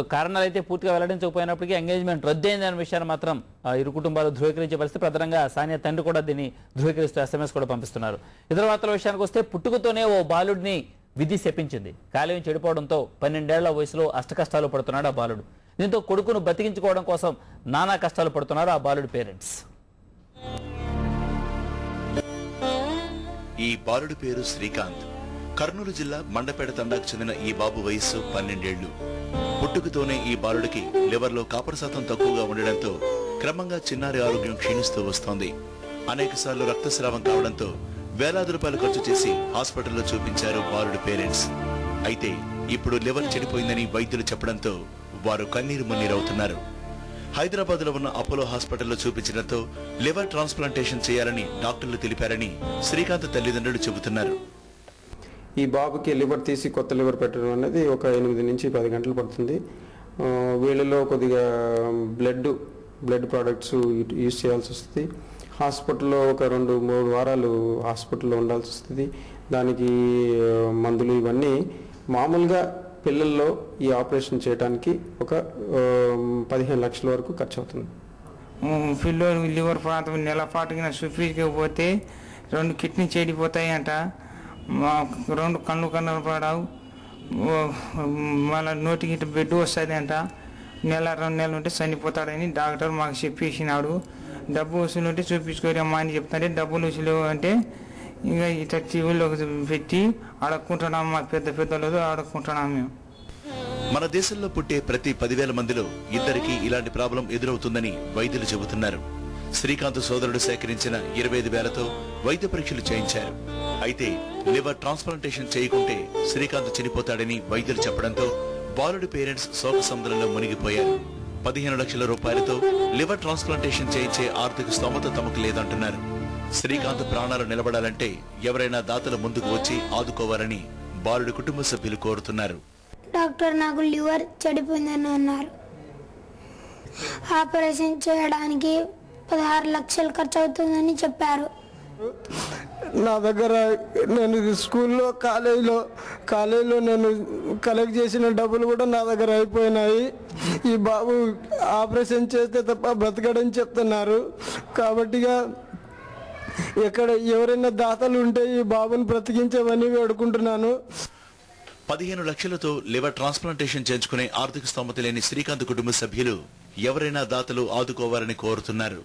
కారణాలు అయితే పూర్తిగా వెల్లడించకపోయినప్పటికీ ఎంగేజ్మెంట్ రద్దయిందనే విషయాన్ని మాత్రం ఇరు కుటుంబాలు ధృవీకరించే పరిస్థితి. ప్రధానంగా సానియా తండ్రి కూడా దీన్ని ధృవీకరిస్తూ SMS కూడా పంపిస్తున్నారు. ఇతర వార్తల విషయానికి వస్తే పుట్టుకతోనే ఓ బాలుడిని విధి శపించింది. కాలేయం చెడిపోవడంతో 12 ఏళ్ల వయసులో అష్టకష్టాలు పడుతున్నాడు ఆ బాలుడు. దీంతో కొడుకును బతికించుకోవడం కోసం నానా కష్టాలు పడుతున్నారు ఆ బాలుడి పేరెంట్స్. ఈ బాలుడి పేరు శ్రీకాంత్. కర్నూలు జిల్లా మండపేట తండాకు చెందిన ఈ బాబు వయస్సు 12 ఏళ్లు. పుట్టుకతోనే ఈ బాలుడికి లివర్లో కాపర్ శాతం తక్కువగా ఉండడంతో క్రమంగా చిన్నారి ఆరోగ్యం క్షీణిస్తూ వస్తోంది. అనేకసార్లు రక్తస్రావం కావడంతో వేలాది రూపాయలు ఖర్చు చేసి హాస్పిటల్లో చూపించారు బాలుడి పేరెంట్స్. అయితే ఇప్పుడు లివర్ చెడిపోయిందని వైద్యులు చెప్పడంతో వారు కన్నీరు మున్నీరవుతున్నారు. హైదరాబాద్ లో ఉన్న అపోలో హాస్పిటల్లో చూపించడంతో లివర్ ట్రాన్స్ప్లాంటేషన్ చేయాలని డాక్టర్లు తెలిపారని శ్రీకాంత్ తల్లిదండ్రులు చెబుతున్నారు. ఈ బాబుకి లివర్ తీసి కొత్త లివర్ పెట్టడం అనేది ఒక 8 నుంచి 10 గంటలు పడుతుంది. వీళ్ళలో కొద్దిగా బ్లడ్ ప్రోడక్ట్స్ యూజ్ చేయాల్సి వస్తుంది. హాస్పిటల్లో ఒక 2-3 వారాలు హాస్పిటల్లో ఉండాల్సి వస్తుంది. దానికి మందులు ఇవన్నీ మామూలుగా పిల్లల్లో ఈ ఆపరేషన్ చేయడానికి ఒక 15 లక్షల వరకు ఖర్చు అవుతుంది. పిల్లలు లివర్ ప్రాంతం నెల పాటుగా చూపించకపోతే 2 కిడ్నీ చెడిపోతాయి అంట, 2 కన్ను పడవు, మళ్ళీ నోటికి బెడ్ వస్తుంది అంట, 1-2 నెలలు ఉంటే చనిపోతాడని డాక్టర్ మాకు చెప్పేసినాడు. డబ్బు వసూలు ఉంటే చూపించుకోరమ్మా అని చెప్తాంటే డబ్బులు వసూలు అంటే ఇంకా ఇట్లా టీవీలోకి పెట్టి అడుక్కుంటున్నాం. మా పెద్దలు అడుక్కుంటున్నాం మేము. మన దేశంలో పుట్టే ప్రతి 10,000 మందిలో ఇద్దరికి ఇలాంటి ప్రాబ్లం ఎదురవుతుందని వైద్యులు చెబుతున్నారు. శ్రీకాంత్ సోదరుడు సేకరించిన 25,000తో వైద్య పరీక్షలు చేయించారు. అయితే లివర్ ట్రాన్స్ప్లాంటేషన్ చేయకుంటే శ్రీకాంత్ చనిపోతాడని వైద్యులు చెప్పడంతో బాలుడి పేరెంట్స్ శోక సముద్రంలో మునిగిపోయారు. 15 లక్షల రూపాయలతో లివర్ ట్రాన్స్ప్లాంటేషన్ చేయించే ఆర్థిక స్తోమత తమకు లేదంటున్నారు. శ్రీకాంత్ ప్రాణాలు నిలబడాలంటే ఎవరైనా దాతలు ముందుకు వచ్చి ఆదుకోవాలని బాలుడి కుటుంబ సభ్యులు కోరుతున్నారు. డాక్టర్ నాకు లివర్ చెడిపోయిందని అన్నారు. ఆపరేషన్ చేయడానికి 16 లక్షలు ఖర్చు అవుతుందని చెప్పారు. నా దగ్గర నేను స్కూల్లో కాలేజీలో నేను కలెక్ట్ చేసిన డబ్బులు కూడా నా దగ్గర అయిపోయినాయి. ఈ బాబు ఆపరేషన్ చేస్తే తప్ప బ్రతకడని చెప్తున్నారు. కాబట్టిగా ఎక్కడ ఎవరైనా దాతలు ఉంటే ఈ బాబుని బ్రతికించమని వేడుకుంటున్నాను. 15 లక్షలతో లివర్ ట్రాన్స్ప్లాంటేషన్ చేయించుకునే ఆర్థిక స్తోమత లేని శ్రీకాంత్ కుటుంబ సభ్యులు ఎవరైనా దాతలు ఆదుకోవాలని కోరుతున్నారు.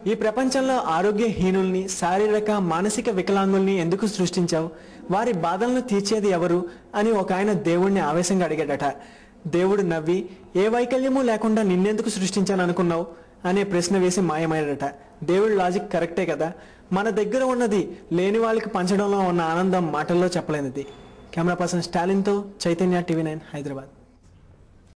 ఈ ప్రపంచంలో ఆరోగ్యహీనుల్ని, శారీరక మానసిక వికలాంగుల్ని ఎందుకు సృష్టించావు, వారి బాధలను తీర్చేది ఎవరు అని ఒక ఆయన దేవుణ్ణి ఆవేశంగా అడిగాడట. దేవుడు నవ్వి, ఏ వైకల్యమూ లేకుండా నిన్నెందుకు సృష్టించాను అనుకున్నావు అనే ప్రశ్న వేసి మాయమయ్యాడట. దేవుడి లాజిక్ కరెక్టే కదా. మన దగ్గర ఉన్నది లేని వాళ్ళకి పంచడంలో ఉన్న ఆనందం మాటల్లో చెప్పలేనిది. కెమెరా పర్సన్ స్టాలిన్తో చైతన్య, TV9 హైదరాబాద్.